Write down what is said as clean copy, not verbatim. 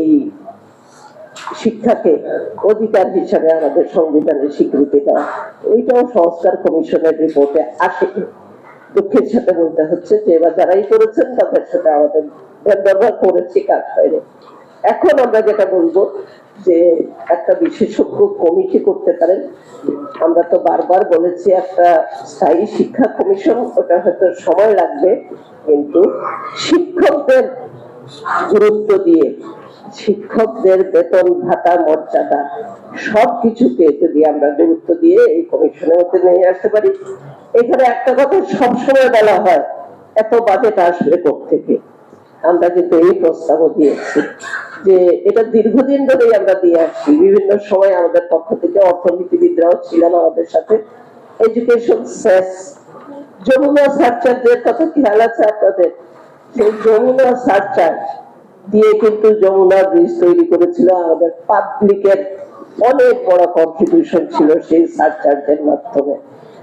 এই শিক্ষাকে অধিকার হিসাবে আমাদের সংবিধানের স্বীকৃতি দেওয়া, ওইটাও সংস্কার কমিশনের রিপোর্টে আসে। দুঃখের সাথে বলতে হচ্ছে যে এবার যারাই করেছেন তাদের সাথে আমাদের ব্যবহার করেছি, কাজ হয়নি। এখন আমরা যেটা বলবো যে একটা বিশেষজ্ঞ কমিটি করতে পারেন। আমরা তো বারবার বলেছি একটা স্থায়ী শিক্ষা কমিশন, ওটা হয়তো সময় লাগবে, কিন্তু শিক্ষকদের গুরুত্ব দিয়ে, শিক্ষকদের বেতন ভাতা মর্যাদা সবকিছুকে যদি আমরা গুরুত্ব দিয়ে এই কমিশনের মধ্যে নিয়ে আসতে পারি। এখানে একটা কথা সবসময় বলা হয়, এত বাজেট আসবে কোত্থেকে। আমরা কিন্তু এই প্রস্তাবও দিয়েছি যে এটা দীর্ঘদিন ধরেই আমরা দিয়ে আসছি, বিভিন্ন সময় আমাদের পক্ষ থেকে অর্থনীতিবিদরাও ছিলেন আমাদের সাথে। এডুকেশন সেস, যমুনা সারচার্জের কথা খেয়াল আছে আপনাদের? সেই যমুনা সারচার্জ দিয়ে কিন্তু যমুনা ব্রিজ তৈরি করেছিল আমাদের পাবলিকের অনেক বড় কন্ট্রিবিউশন ছিল সেই সারচার্জের মাধ্যমে।